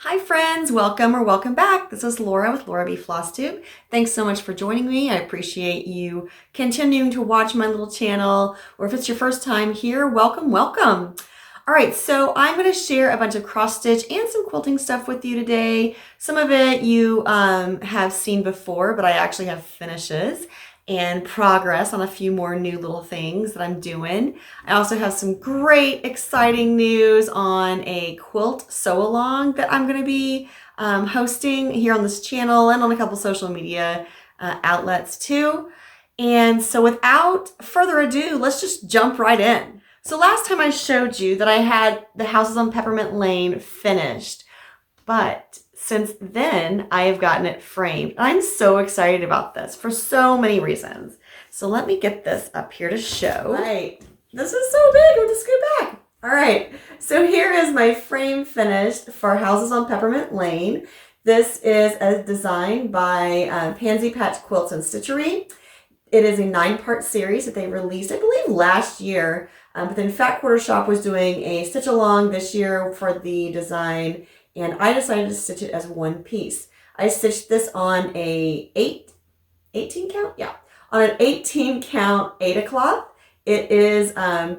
Hi friends, welcome or welcome back. This is Laura with Laura B. Flosstube. Thanks so much for joining me. I appreciate you continuing to watch my little channel, or if it's your first time here, welcome, welcome. All right, so I'm going to share a bunch of cross stitch and some quilting stuff with you today. Some of it you have seen before, but I actually have finishes and progress on a few more new little things that I'm doing. I also have some great, exciting news on a quilt sew-along that I'm going to be hosting here on this channel and on a couple social media outlets too. And so without further ado, let's just jump right in. So last time I showed you that I had the houses on Peppermint Lane finished, but since then I have gotten it framed. I'm so excited about this for so many reasons. So let me get this up here to show. Right. This is so big, I'm gonna scoot back. All right, so here is my frame finished for Houses on Peppermint Lane. This is a design by Pansy Patch Quilts and Stitchery. It is a 9-part series that they released, I believe, last year. But then Fat Quarter Shop was doing a stitch along this year for the design, and I decided to stitch it as one piece. I stitched this on a 18 count? Yeah, on an 18 count Aida cloth. It is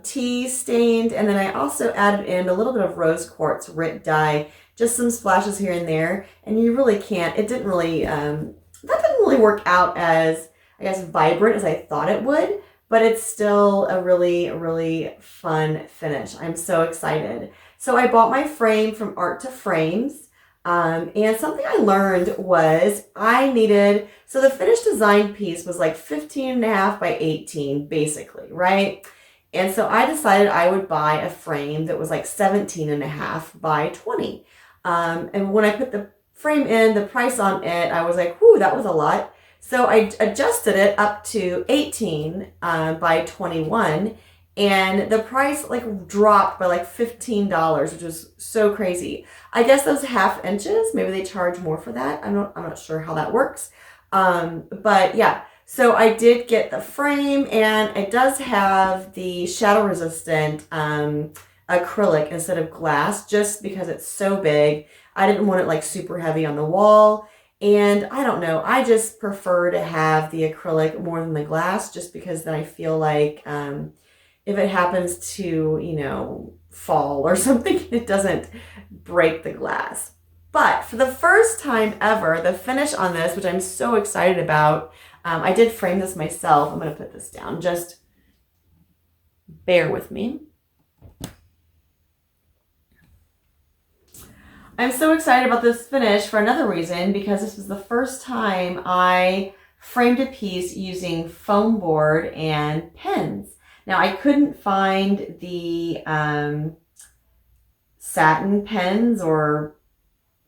tea stained, and then I also added in a little bit of rose quartz Rit dye, just some splashes here and there, and you really can't, it didn't really, that didn't really work out as, I guess, vibrant as I thought it would, but it's still a really, really fun finish. I'm so excited. So I bought my frame from Art to Frames, and something I learned was I needed, so the finished design piece was like 15.5 by 18, basically, right? And so I decided I would buy a frame that was like 17.5 by 20. And when I put the frame in, the price on it, I was like, whew, that was a lot. So I adjusted it up to 18 by 21, and the price like dropped by like $15, which was so crazy. I guess those 1/2 inches, maybe they charge more for that. I'm not sure how that works. But yeah, so I did get the frame, and it does have the shadow resistant acrylic instead of glass, just because it's so big. I didn't want it like super heavy on the wall. And I don't know, I just prefer to have the acrylic more than the glass, just because then I feel like if it happens to, you know, fall or something, it doesn't break the glass. But for the first time ever, the finish on this, which I'm so excited about, I did frame this myself. I'm going to put this down. Just bear with me. I'm so excited about this finish for another reason, because this was the first time I framed a piece using foam board and pins. Now I couldn't find the satin pens, or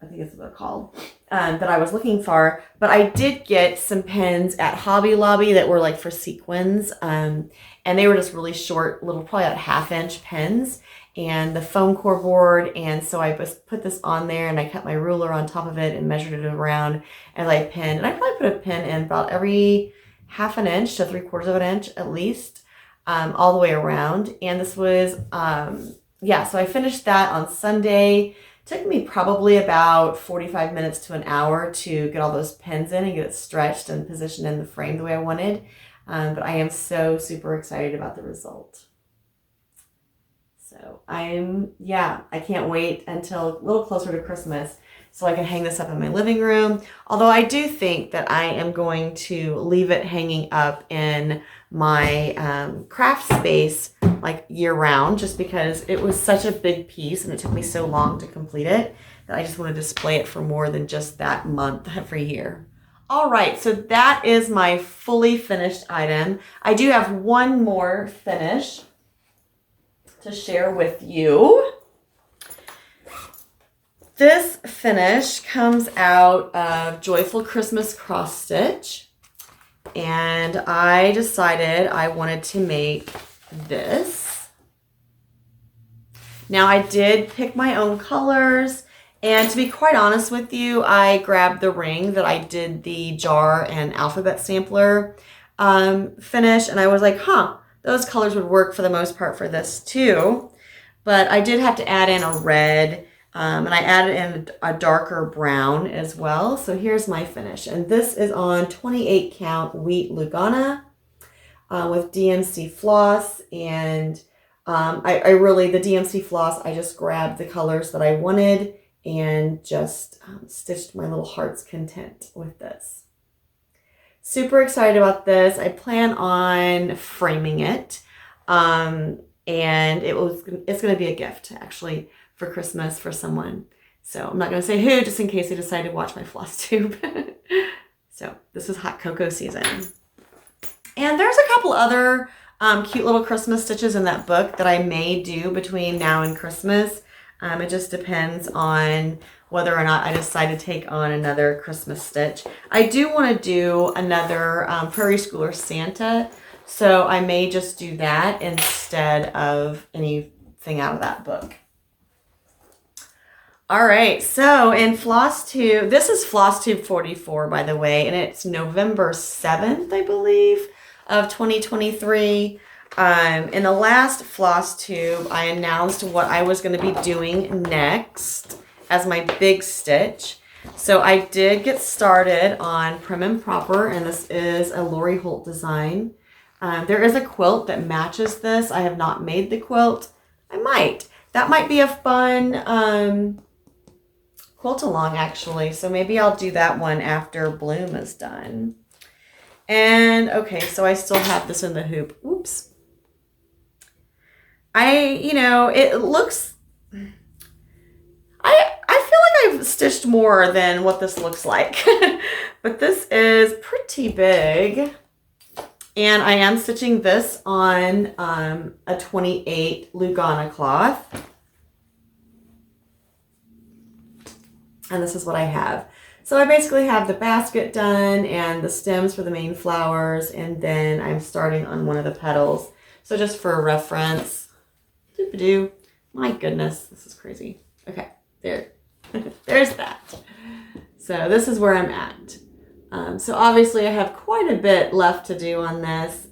I think that's what they're called, that I was looking for, but I did get some pins at Hobby Lobby that were like for sequins, and they were just really short, little, probably about 1/2 inch pins, and the foam core board. And so I just put this on there, and I cut my ruler on top of it and measured it around as I pinned. And I probably put a pin in about every 1/2 inch to 3/4 inch at least, all the way around. And this was, yeah, so I finished that on Sunday. Took me probably about 45 minutes to an hour to get all those pins in and get it stretched and positioned in the frame the way I wanted. But I am so super excited about the result. So I can't wait until a little closer to Christmas so I can hang this up in my living room. Although I do think that I am going to leave it hanging up in my craft space like year round, just because it was such a big piece and it took me so long to complete it that I just want to display it for more than just that month every year. All right, so that is my fully finished item. I do have one more finish to share with you. This finish comes out of Joyful Christmas Cross Stitch, and I decided I wanted to make this. Now I did pick my own colors, and to be quite honest with you, I grabbed the ring that I did the jar and alphabet sampler finish, and I was like, those colors would work for the most part for this too. But I did have to add in a red And I added in a darker brown as well. So here's my finish. And this is on 28 count wheat Lugana with DMC floss. And I really, the DMC floss, I just grabbed the colors that I wanted and just stitched my little heart's content with this. Super excited about this. I plan on framing it. And it's going to be a gift, actually, for Christmas for someone. So I'm not going to say who, just in case they decide to watch my Flosstube. So this is hot cocoa season. And there's a couple other cute little Christmas stitches in that book that I may do between now and Christmas. It just depends on whether or not I decide to take on another Christmas stitch. I do want to do another Prairie Schooler Santa, so I may just do that instead of anything out of that book. All right, so in Flosstube, this is Flosstube 44, by the way, and it's November 7th, I believe, of 2023. In the last Flosstube, I announced what I was going to be doing next as my big stitch. So I did get started on Prim and Proper, and this is a Lori Holt design. There is a quilt that matches this. I have not made the quilt. I might. That might be a fun quilt along, actually. So maybe I'll do that one after Bloom is done. And okay, so I still have this in the hoop. Oops. It looks, I feel like I've stitched more than what this looks like, but this is pretty big. And I am stitching this on a 28 Lugana cloth. And this is what I have. So I basically have the basket done and the stems for the main flowers, and then I'm starting on one of the petals. So just for reference, doop-a-doo. My goodness, this is crazy. Okay, there's that. So this is where I'm at. So obviously I have quite a bit left to do on this,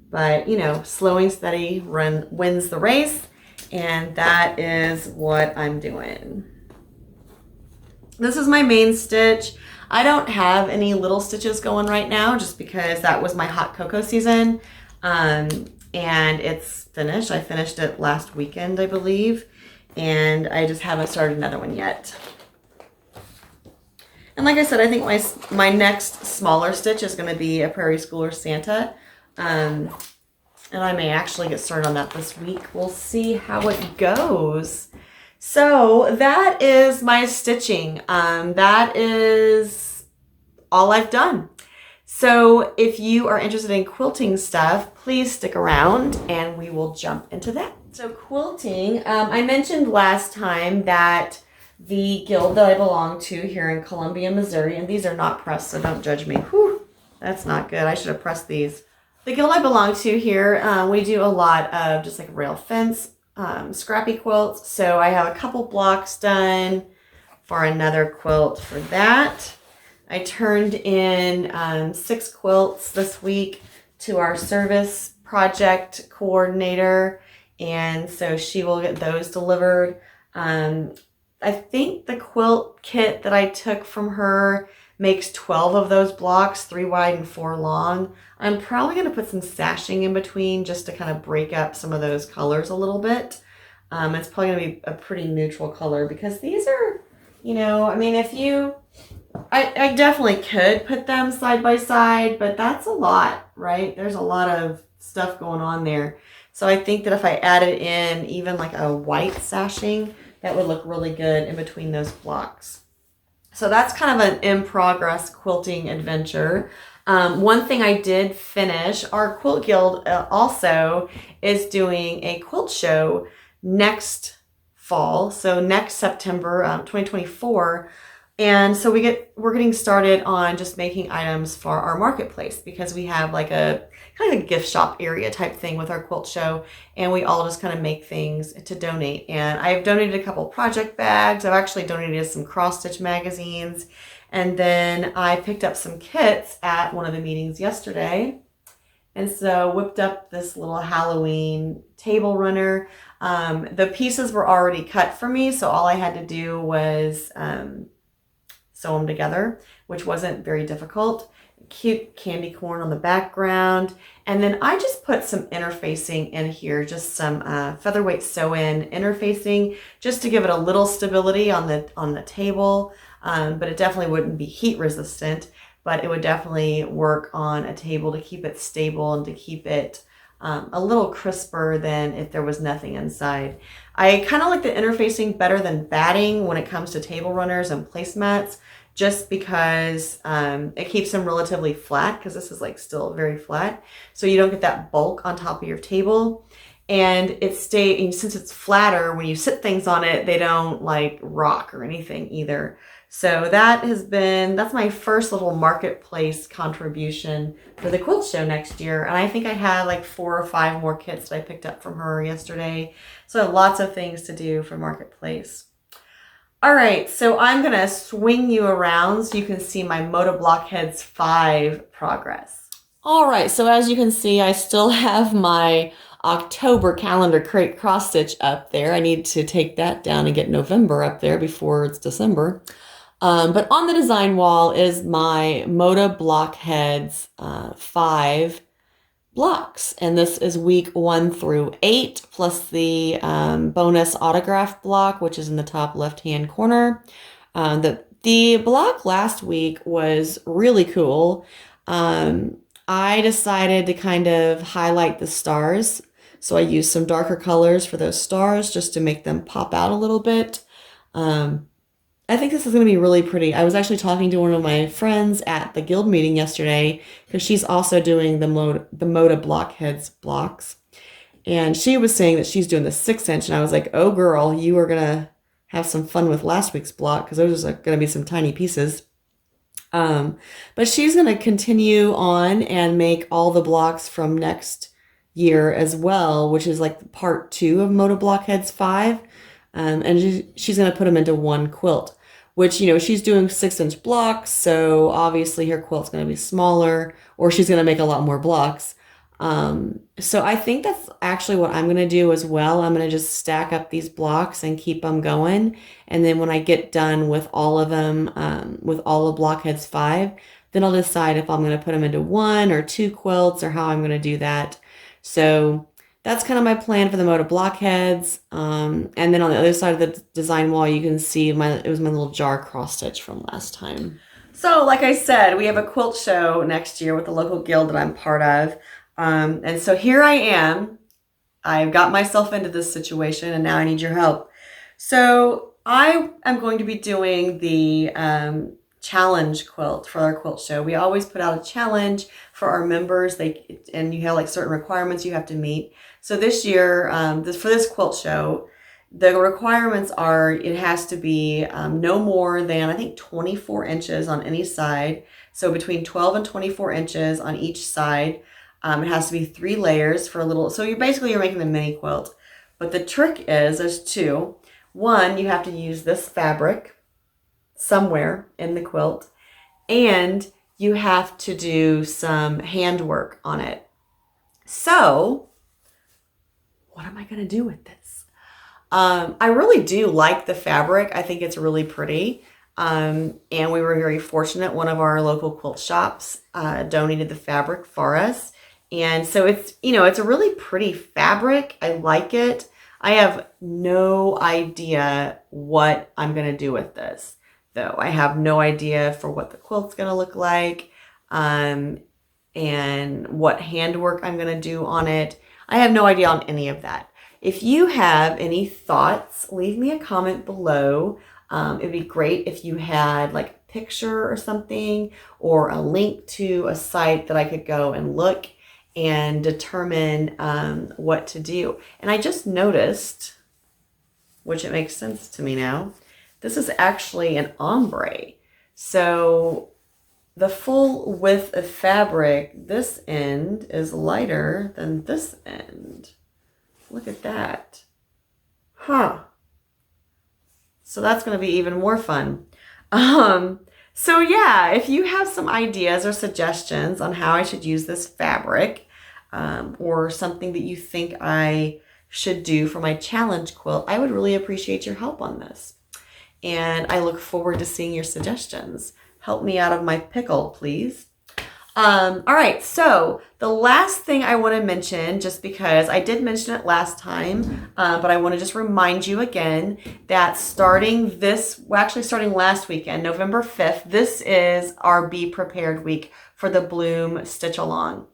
but slow and steady wins the race, and that is what I'm doing. This is my main stitch. I don't have any little stitches going right now just because that was my hot cocoa season. And it's finished. I finished it last weekend, I believe. And I just haven't started another one yet. And like I said, I think my next smaller stitch is going to be a Prairie Schooler Santa. And I may actually get started on that this week. We'll see how it goes. So that is my stitching. That is all I've done. So if you are interested in quilting stuff, please stick around and we will jump into that. So quilting, I mentioned last time that the guild that I belong to here in Columbia, Missouri, and these are not pressed, so don't judge me. Whew, that's not good. I should have pressed these. The guild I belong to here, we do a lot of just like rail fence, scrappy quilts. So I have a couple blocks done for another quilt for that. I turned in 6 quilts this week to our service project coordinator, and so she will get those delivered. I think the quilt kit that I took from her makes 12 of those blocks, 3 wide and 4 long. I'm probably going to put some sashing in between just to kind of break up some of those colors a little bit. It's probably going to be a pretty neutral color because these are, I mean, I definitely could put them side by side, but that's a lot, right? There's a lot of stuff going on there. So I think that if I added in even like a white sashing, that would look really good in between those blocks. So that's kind of an in-progress quilting adventure. One thing I did finish, our Quilt Guild also is doing a quilt show next fall, so next September 2024. And so we're getting started on just making items for our marketplace because we have like a kind of a gift shop area type thing with our quilt show, and we all just kind of make things to donate. And I've donated a couple project bags. I've actually donated some cross stitch magazines, and then I picked up some kits at one of the meetings yesterday. And so whipped up this little Halloween table runner. The pieces were already cut for me, so all I had to do was sew them together, which wasn't very difficult. Cute candy corn on the background. And then I just put some interfacing in here, just some featherweight sew-in interfacing, just to give it a little stability on the table. But it definitely wouldn't be heat resistant, but it would definitely work on a table to keep it stable and to keep it a little crisper than if there was nothing inside. I kind of like the interfacing better than batting when it comes to table runners and placemats, just because it keeps them relatively flat, because this is like still very flat. So you don't get that bulk on top of your table. And since it's flatter, when you sit things on it, they don't like rock or anything either. So that's my first little marketplace contribution for the quilt show next year. And I think I had like 4 or 5 more kits that I picked up from her yesterday. So lots of things to do for marketplace. All right, so I'm gonna swing you around so you can see my Moda Blockheads 5 progress. All right, so as you can see, I still have my October calendar crate cross stitch up there. I need to take that down and get November up there before it's December. But on the design wall is my Moda Blockheads 5 blocks. And this is week 1 through 8, plus the bonus autograph block, which is in the top left-hand corner. The block last week was really cool. I decided to kind of highlight the stars. So I used some darker colors for those stars just to make them pop out a little bit. I think this is going to be really pretty. I was actually talking to one of my friends at the guild meeting yesterday, because she's also doing the Moda Blockheads blocks. And she was saying that she's doing the 6-inch, and I was like, oh girl, you are going to have some fun with last week's block, because those are going to be some tiny pieces. But she's going to continue on and make all the blocks from next year as well, which is like part 2 of Moda Blockheads 5. And she's going to put them into one quilt, which, she's doing 6-inch blocks. So obviously her quilt's going to be smaller, or she's going to make a lot more blocks. So I think that's actually what I'm going to do as well. I'm going to just stack up these blocks and keep them going. And then when I get done with all of them, with all of Blockheads 5, then I'll decide if I'm going to put them into 1 or 2 quilts, or how I'm going to do that. So that's kind of my plan for the Moda Blockheads. And then on the other side of the design wall, you can see it was my little jar cross stitch from last time. So like I said, we have a quilt show next year with the local guild that I'm part of. And so here I am. I've got myself into this situation, and now I need your help. So I am going to be doing the challenge quilt for our quilt show. We always put out a challenge for our members, and you have like certain requirements you have to meet. So this year, for this quilt show, the requirements are it has to be no more than, I think, 24 inches on any side. So between 12 and 24 inches on each side. It has to be 3 layers for a little, so you're making a mini quilt. But the trick is, there's 2. One, you have to use this fabric somewhere in the quilt, and you have to do some handwork on it. So what am I going to do with this? I really do like the fabric. I think it's really pretty. And we were very fortunate. One of our local quilt shops donated the fabric for us. And so it's a really pretty fabric. I like it. I have no idea what I'm going to do with this, though. I have no idea for what the quilt's going to look like, and what handwork I'm going to do on it. I have no idea on any of that. If you have any thoughts, leave me a comment below. It'd be great if you had like a picture or something, or a link to a site that I could go and look and determine what to do. And I just noticed, which it makes sense to me now, this is actually an ombre. So the full width of fabric, this end is lighter than this end. Look at that. Huh. So that's going to be even more fun. So yeah, if you have some ideas or suggestions on how I should use this fabric, or something that you think I should do for my challenge quilt, I would really appreciate your help on this. And I look forward to seeing your suggestions. Help me out of my pickle, please. All right, so the last thing I want to mention, just because I did mention it last time, but I want to just remind you again that starting last weekend, November 5th, this is our Be Prepared week for the Bloom Stitch Along,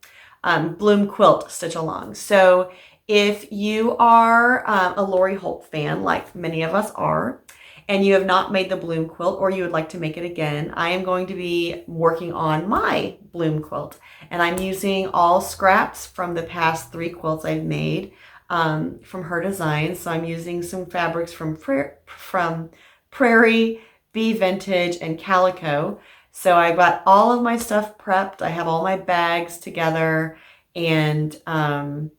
Bloom Quilt Stitch Along. So if you are a Lori Holt fan, like many of us are, and you have not made the Bloom quilt, or you would like to make it again, I am going to be working on my Bloom quilt. And I'm using all scraps from the past 3 quilts I've made from her designs. So I'm using some fabrics from Prairie, Bee Vintage, and Calico. So I got all of my stuff prepped. I have all my bags together, and I'm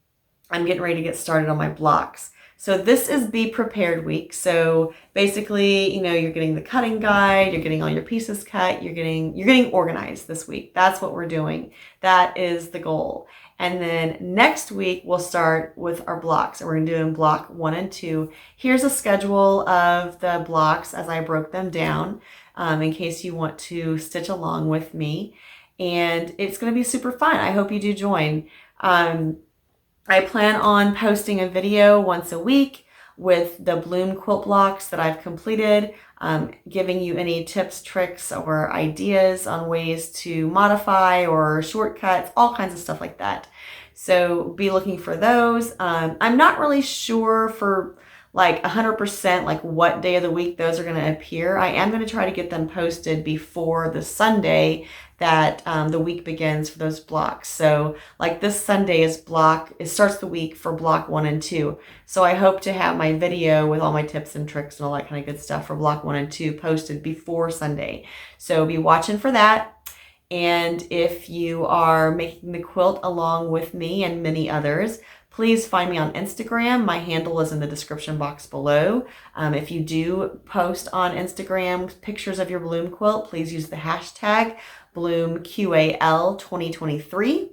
getting ready to get started on my blocks. So this is Be Prepared week. So basically, you're getting the cutting guide, you're getting all your pieces cut, you're getting organized this week. That's what we're doing. That is the goal. And then next week we'll start with our blocks, and we're going to do in block 1 and 2. Here's a schedule of the blocks as I broke them down, in case you want to stitch along with me. And it's going to be super fun. I hope you do join. I plan on posting a video once a week with the Bloom quilt blocks that I've completed, giving you any tips, tricks, or ideas on ways to modify or shortcuts, all kinds of stuff like that. So be looking for those. I'm not really sure for like 100% like what day of the week those are going to appear. I am going to try to get them posted before the Sunday that the week begins for those blocks. So like this Sunday it starts the week for block 1 and 2. So I hope to have my video with all my tips and tricks and all that kind of good stuff for block 1 and 2 posted before Sunday. So be watching for that. And if you are making the quilt along with me and many others, please find me on Instagram. My handle is in the description box below. If you do post on Instagram pictures of your Bloom quilt, please use the hashtag BloomQAL2023.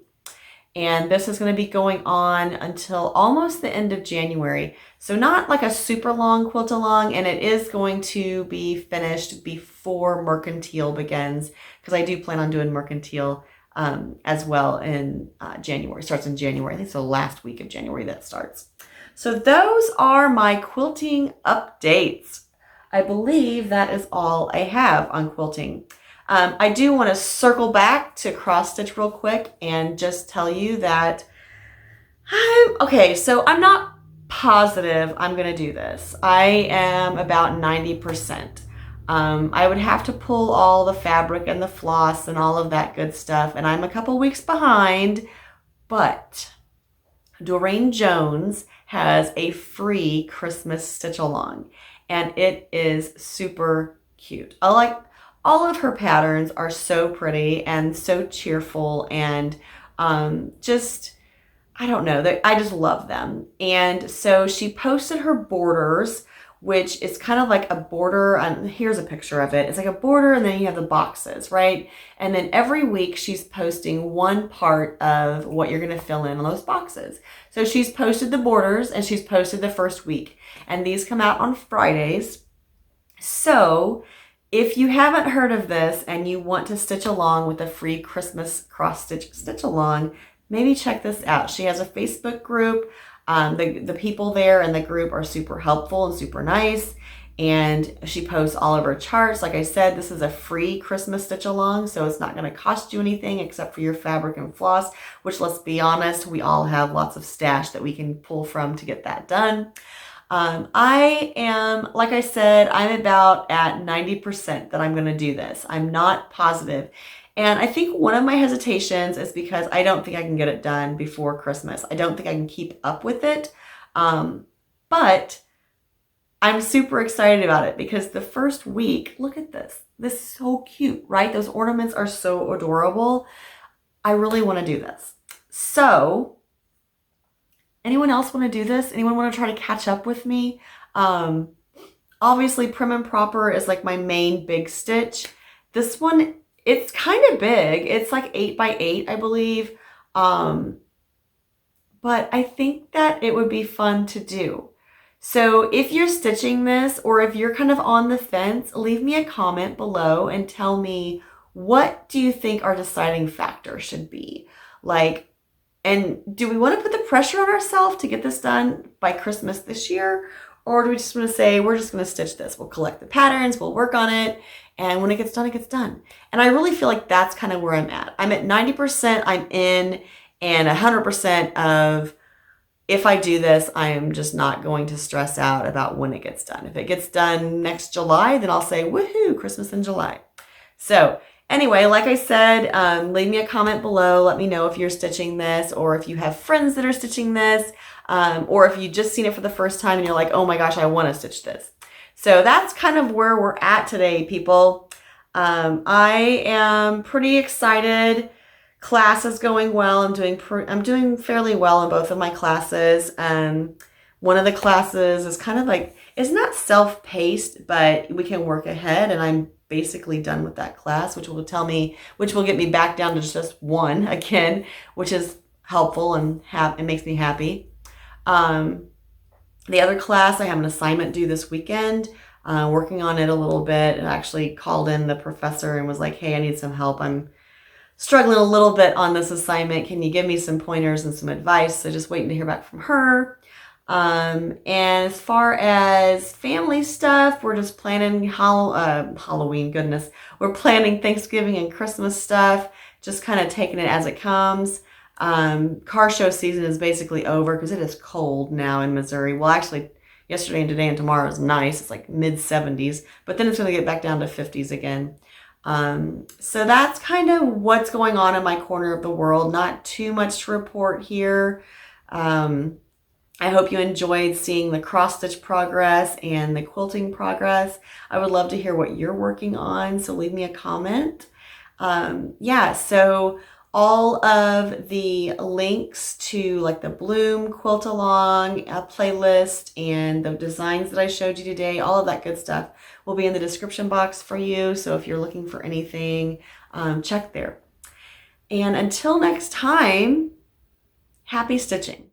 And this is going to be going on until almost the end of January. So not like a super long quilt along, and it is going to be finished before Mercantile begins, because I do plan on doing Mercantile as well in January. It starts in January. I think it's the last week of January that starts. So those are my quilting updates. I believe that is all I have on quilting. I do want to circle back to cross stitch real quick and just tell you that I'm not positive I'm going to do this. I am about 90%. I would have to pull all the fabric and the floss and all of that good stuff, and I'm a couple weeks behind, but Durene Jones has a free Christmas stitch along, and it is super cute. All of her patterns are so pretty and so cheerful, and I just love them. And so she posted her borders, which is kind of like a border, and here's a picture of it. It's like a border, and then you have the boxes, right? And then every week she's posting one part of what you're gonna fill in on those boxes. So she's posted the borders, and she's posted the first week, and these come out on Fridays. So if you haven't heard of this and you want to stitch along with a free Christmas cross stitch along, maybe check this out. She has a Facebook group. The people there in the group are super helpful and super nice, and she posts all of her charts. Like I said, this is a free Christmas stitch along, so it's not going to cost you anything except for your fabric and floss, which, let's be honest, we all have lots of stash that we can pull from to get that done. I am, like I said, I'm about at 90% that I'm going to do this. I'm not positive. And I think one of my hesitations is because I don't think I can get it done before Christmas. I don't think I can keep up with it. But I'm super excited about it because the first week, look at this. This is so cute, right? Those ornaments are so adorable. I really want to do this. So anyone else want to do this? Anyone want to try to catch up with me? Obviously, Prim and Proper is like my main big stitch. This one, it's kind of big. It's like 8 by 8, I believe. but I think that it would be fun to do. So if you're stitching this, or if you're kind of on the fence, leave me a comment below and tell me, what do you think our deciding factor should be? Like, and do we want to put the pressure on ourselves to get this done by Christmas this year? Or do we just want to say, we're just going to stitch this. We'll collect the patterns, we'll work on it, and when it gets done, it gets done. And I really feel like that's kind of where I'm at. I'm at 90% I'm in, and 100% of, if I do this, I am just not going to stress out about when it gets done. If it gets done next July, then I'll say, woohoo, Christmas in July. So anyway, like I said, leave me a comment below. Let me know if you're stitching this, or if you have friends that are stitching this, or if you just seen it for the first time and you're like, oh my gosh, I want to stitch this. So that's kind of where we're at today, people. I am pretty excited. Class is going well. I'm doing fairly well in both of my classes. One of the classes is kind of like, it's not self-paced, but we can work ahead, and I'm basically done with that class, which will get me back down to just one again, which is helpful and it makes me happy. The other class, I have an assignment due this weekend, working on it a little bit, and actually called in the professor and was like, hey, I need some help. I'm struggling a little bit on this assignment. Can you give me some pointers and some advice? So just waiting to hear back from her. And as far as family stuff, we're just planning Halloween, goodness. We're planning Thanksgiving and Christmas stuff, just kind of taking it as it comes. Car show season is basically over because it is cold now in Missouri. Well, actually, yesterday and today and tomorrow is nice. It's like mid-70s, but then it's going to get back down to 50s again. So that's kind of what's going on in my corner of the world. Not too much to report here. I hope you enjoyed seeing the cross-stitch progress and the quilting progress. I would love to hear what you're working on, so leave me a comment. Yeah, so all of the links to like the Bloom Quilt Along playlist and the designs that I showed you today, all of that good stuff will be in the description box for you. So if you're looking for anything, check there. And until next time, happy stitching.